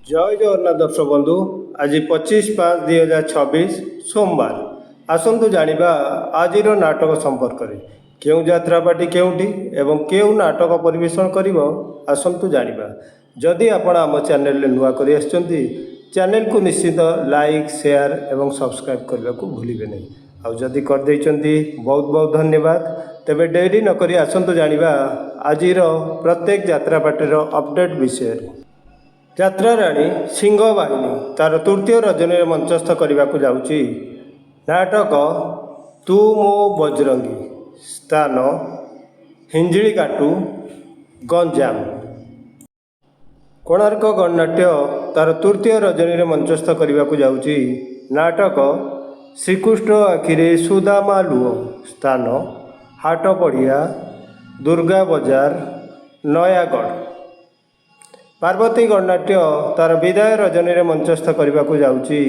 जय जगन्नाथ दर्शक बंधु आज 25/5/2026 सोमवार आसतु जानिबा आजिर नाटक संपर्क में क्यों यात्रापाटी केउटी एवं क्यों नाटक परिवेशन करिवो आसतु जानिबा। जदि आपण आम चैनल नुआ करि आछंती चैनल को निश्चित लाइक शेयर एवं सब्सक्राइब करने को भूलिबे नहीं। आउ जदि कर देइचंती बहुत बहुत धन्यवाद। तेबे डेरी न करी आसतु जानिबा आजिर प्रत्येक यात्रापाटीर अपडेट विषय। यात्रा राणी सिंह बाहिनी तार तृतीय रजनी मंचस्थ करने को जाऊँगी नाटक तू मो बजरंगी स्थान हिंजिलीकाटू गंजाम। कोणार्क गणनाट्य तार तृतीय रजनी मंचस्थ करने को जाऊँगी नाटक श्रीकृष्ण आखिरे सुदामा लुह स्थान हाटपड़िया दुर्गा बजार नयागढ़। पार्वती गणनाट्य तार विदाय रजनी मंचस्थ करने को जाऊँगी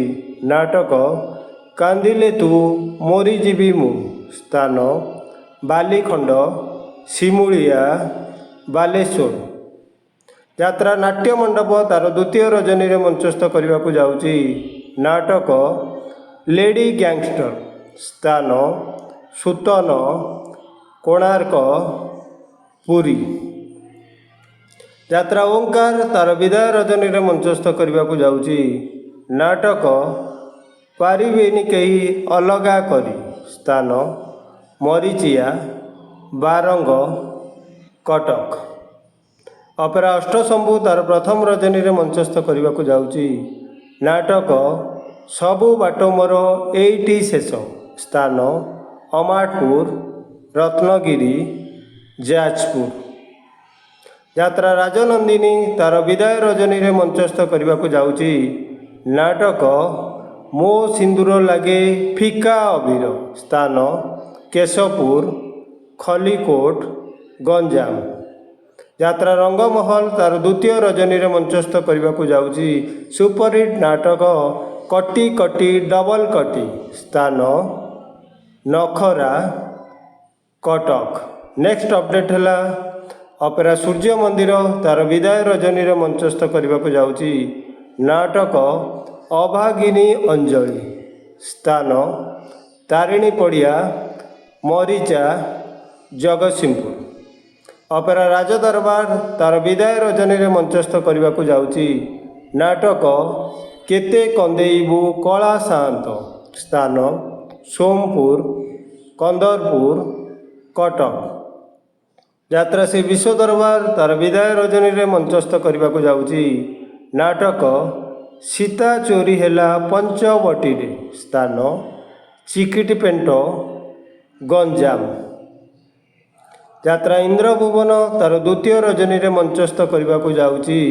नाटक कांदिले तू मोरी जीवी मु स्थान बालीखंड शिमुलिया बालेश्वर। यात्रा नाट्य मंडप तार द्वितीय रजनी मंचस्थ करने को जाऊँगी नाटक लेडी गैंगस्टर स्थान सुतन कोणार्क पुरी। यात्रा ओंकार तार विदाय रजनी मंचस्थ करने को जाऊँगी नाटक पारिबेनी कही अलगा करी स्थान मरीचिया बारंग कटक। अपेरा अष्टशंभु तार प्रथम रजनी मंचस्थ करने को जाऊँगी नाटक सबु बाट मोर एइटी शेष स्थान अमाटपुर रत्नगिरी जाजपुर। यात्रा राजनंदिनी तार विदाय रजनी मंचस्थ करने को जाऊँगी नाटक मो सिंदूर लगे फिका अबीर स्थान केशवपुर खलीकोट गंजाम। यात्रा रंगमहल तार द्वितीय रजनी मंचस्थ करने को जाऊँगी सुपरहिट नाटक कटी कटी डबल कटी स्थान नखरा कटक। नेक्स्ट अपडेट है अपेरा सूर्य मंदिर तार विदाय रजनी मंचस्थ करने को जाऊँगी नाटक अभागिनी अंजलि स्थान तारिणी पड़िया मरीचा जगतसिंहपुर। अपेरा राजदरबार तार विदाय रजनी मंचस्थ करने को जाऊँगी नाटक केते कंदेइबू कला सात स्थान सोमपुर कंदरपुर कटक। यात्रा श्री विश्व दरबार तार विदाय रजनी मंचस्थ करने को जाऊँगी नाटक सीता चोरी हैला पंचवटी स्थान चिकिटीपेंट गंजाम। यात्रा इंद्रभुवन तार द्वितीय रजनी मंचस्थ करने को जाऊँगी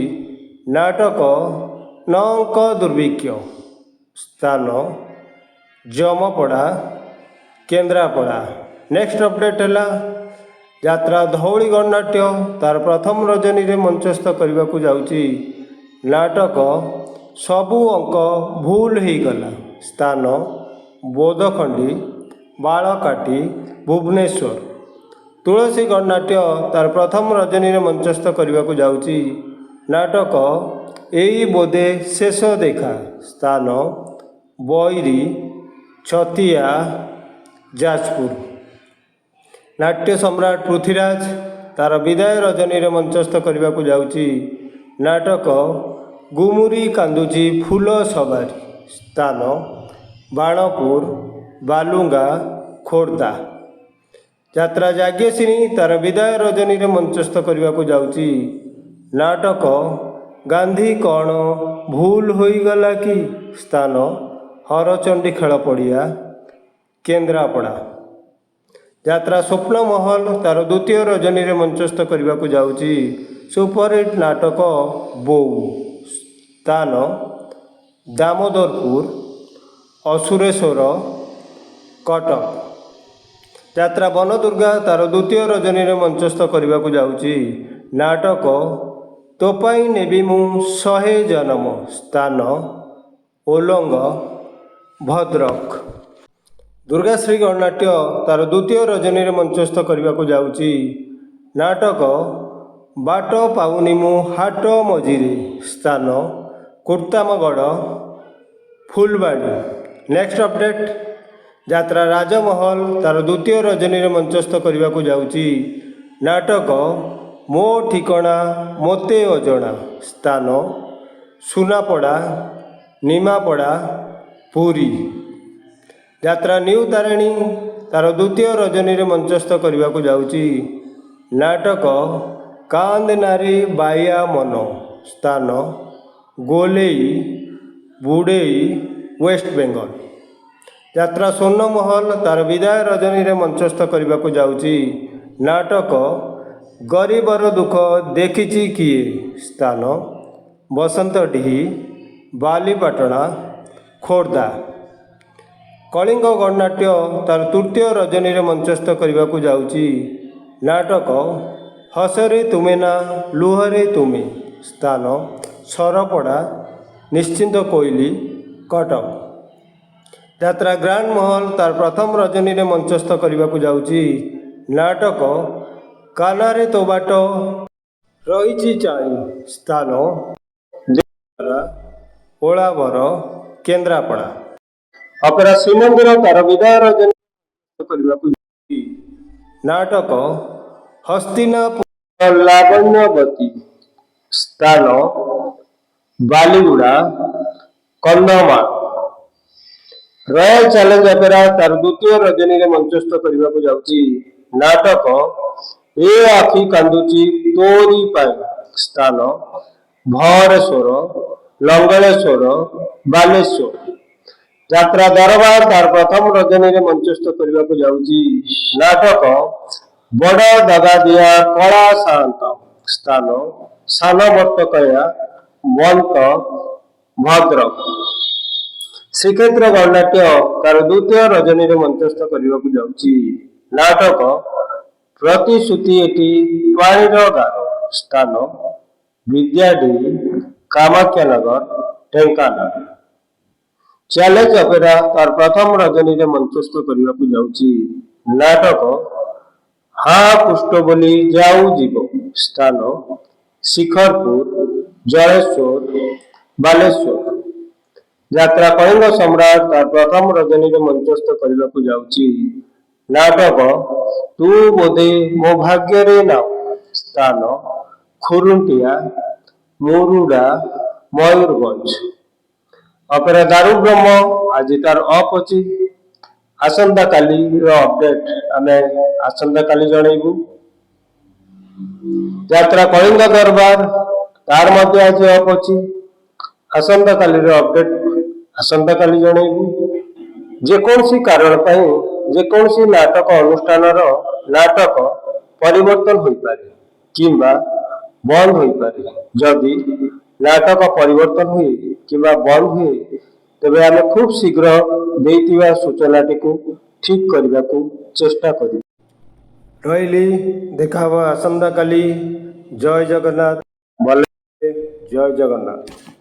नाटक नंक दुर्भिक्ष स्थान जमपड़ा केन्द्रापड़ा। नेक्स्ट अपडेट है यात्रा धौली गणनाट्य तार प्रथम रजनी मंचस्थ करने को जाऊँगी नाटक सबु अंक भूल हो गला स्थान बोधखंडी बालकाटी भुवनेश्वर। तुलसी गणनाट्य तार प्रथम रजनी मंचस्थ करने को जाऊँगी नाटक एई बोधे शेष देखा स्थान बैरी छतिया जाजपुर। नाट्य सम्राट पृथ्वीराज तार विदाय रजनी मंचस्थ करने को जाऊँगी नाटक गुमुरी कांदुची फूल सवारी स्थान बाणपुर बालुंगा खोर्धा। यात्रा जाग्यसिनी तार विदाय रजनी मंचस्थ करने को जाऊँगी नाटक गांधी कौन भूल हो गला कि स्थान हरचंडी खेल पड़िया केन्द्रापड़ा। यात्रा स्वप्न महल तार द्वितीय रजनी मंचस्थ करने को जाऊँगी सुपरहिट नाटक बोऊ स्थान दामोदरपुर असुरेश्वर कटक। यात्रा बनदुर्गा तार द्वितीय रजनी मंचस्थ करने को जाऊँगी नाटक तोपाई नेबी मु शहे जन्म स्थान ओलंग भद्रक। दुर्गाश्री गणनाट्य तार द्वितीय रजनी मंचस्थ करने को जाऊँगी नाटक बाट पाउनी मु हाट मझिरे स्थान କୁର୍ତ୍ତାମଗଡ଼, ଫୁଲବାଣୀ। ନେକ୍ସଟ ଅପଡେଟ୍, ଯାତ୍ରା ରାଜମହଲ ତାର ଦ୍ୱିତୀୟ ରଜନୀରେ ମଞ୍ଚସ୍ଥ କରିବାକୁ ଯାଉଛି ନାଟକ ମୋ ଠିକଣା ମୋତେ ଅଜଣା। ସ୍ଥାନ ସୁନାପଡ଼ା, ନିମାପଡ଼ା, ପୁରୀ। ଯାତ୍ରା ନ୍ୟୁ ତାରିଣୀ ତାର ଦ୍ୱିତୀୟ ରଜନୀରେ ମଞ୍ଚସ୍ଥ କରିବାକୁ ଯାଉଛି ନାଟକ କାନ୍ଦ ନାରୀ ବାୟା ମନ। ସ୍ଥାନ ଗୋଲେଇ, ବୁଡ଼େଇ, ୱେଷ୍ଟବେଙ୍ଗଲ। ଯାତ୍ରା ସ୍ୱର୍ଣ୍ଣମହଲ ତାର ବିଦାୟ ରଜନୀରେ ମଞ୍ଚସ୍ଥ କରିବାକୁ ଯାଉଛି ନାଟକ ଗରିବର ଦୁଃଖ ଦେଖିଛି କିଏ। ସ୍ଥାନ ବସନ୍ତଡିହି, ବାଲିପାଟଣା, ଖୋର୍ଦ୍ଧା। କଳିଙ୍ଗ ଗଣନାଟ୍ୟ ତାର ତୃତୀୟ ରଜନୀରେ ମଞ୍ଚସ୍ଥ କରିବାକୁ ଯାଉଛି ନାଟକ ହସରେ ତୁମେ ନା ଲୁହରେ ତୁମେ। ସ୍ଥାନ ସରପଡ଼ା, ନିଶ୍ଚିନ୍ତ କୋଇଲି, କଟକ। ଯାତ୍ରା ଗ୍ରାଣ୍ଡ ମହଲ ତାର ପ୍ରଥମ ରଜନୀରେ ମଞ୍ଚସ୍ଥ କରିବାକୁ ଯାଉଛି ନାଟକ କାନାରେ ତୋ ବାଟ ରହିଛି ଚାହିଁ। ସ୍ଥାନ ଓଳାବର, କେନ୍ଦ୍ରାପଡ଼ା। ଅପେରା ଶ୍ରୀମନ୍ଦିର ତାର ବିଦାୟ ରଜନୀ କରିବାକୁ ଯାଉଛି ନାଟକ ହସ୍ତିନାପୁର ଲାବଣ୍ୟବତୀ। ସ୍ଥାନ Baliguda, Kandhamal. Royal challenge opera ତାର ଦ୍ୱିତୀୟ ରଜନୀରେ ମଞ୍ଚସ୍ଥ କରିବାକୁ ଯାଉଛି ନାଟକ ଏ ଆଖି କାନ୍ଦୁଛି ତୋରି ପାଇଁ। ସ୍ଥାନ ଭଅରେଶ୍ୱର, ଲଙ୍ଗଳେଶ୍ୱର, ବାଲେଶ୍ୱର। ଯାତ୍ରା ଦରବାର ତାର ପ୍ରଥମ ରଜନୀରେ ମଞ୍ଚସ୍ଥ କରିବାକୁ ଯାଉଛି ନାଟକ ବଡ଼ ଦଗାଦିଆ କଳା ସାଆନ୍ତ। ସ୍ଥାନ ସାନ ବଟକୟା, ବନ୍ତ, ଭଦ୍ରକ। ଶ୍ରୀକ୍ଷେତ୍ର ଗଣନାଟ୍ୟ ତାର ଦ୍ୱିତୀୟ ରଜନୀରେ ମଞ୍ଚସ୍ଥ କରିବାକୁ ଯାଉଛି ନାଟକ ପ୍ରତିଶ୍ରୁତି ଏଠି ପାଣିର ଗାର। ସ୍ଥାନ ବିଦ୍ୟାଡିହି, କାମାକ୍ଷାନଗର, ଢେଙ୍କାନାଳ। ଚ୍ୟାଲେଞ୍ଜ ଅପେରା ତାର ପ୍ରଥମ ରଜନୀରେ ମଞ୍ଚସ୍ଥ କରିବାକୁ ଯାଉଛି ନାଟକ ହା ପୁଷ୍ଟ ବୋଲି ଯାଉ ଯିବ। ସ୍ଥାନ ଶିଖରପୁର, ଜଳେଶ୍ୱର, ବାଲେଶ୍ୱର। ଯାତ୍ରା କଳିଙ୍ଗ ସମ୍ରାଟ ତାର ପ୍ରଥମ ରଜନୀରେ ମଞ୍ଚସ୍ଥ କରିବାକୁ ଯାଉଛି ନାଟକ ତୁ ବୋଧେ ମୋ ଭାଗ୍ୟରେ ନାଉ। ସ୍ଥାନ ଖୁରୁଣ୍ଟିଆ, ମୁରୁଡା, ମୟୂରଭଞ୍ଜ। ଅପେରା ଦାରୁବ୍ରହ୍ମ ଆଜି ତାର ଅଫ୍ ଅଛି। ଆସନ୍ତାକାଲିର ଅପଡେଟ୍ ଆମେ ଆସନ୍ତାକାଲି ଜଣେଇବୁ। ଯାତ୍ରା କଳିଙ୍ଗ ଦରବାର ତାର ମଧ୍ୟ ଆଜି ଅଫ୍ ଅଛି। ଆସନ୍ତାକାଲିର ଅପଡେଟ୍ ଆସନ୍ତାକାଲି ଜଣେଇବୁ। ଯେକୌଣସି କାରଣ ପାଇଁ ଯେକୌଣସି ନାଟକ ଅନୁଷ୍ଠାନର ନାଟକ ପରିବର୍ତ୍ତନ ହୋଇପାରେ କିମ୍ବା ବନ୍ଦ ହୋଇପାରେ। ଯଦି ନାଟକ ପରିବର୍ତ୍ତନ ହୁଏ କିମ୍ବା ବନ୍ଦ ହୁଏ ତେବେ ଆମେ ଖୁବ୍ ଶୀଘ୍ର ଦେଇଥିବା ସୂଚନାଟିକୁ ଠିକ୍ କରିବାକୁ ଚେଷ୍ଟା କରିବୁ। ରହିଲି, ଦେଖା ହେବ ଆସନ୍ତାକାଲି। ଜୟ ଜଗନ୍ନାଥ, ଜୟ ଜଗନ୍ନାଥ।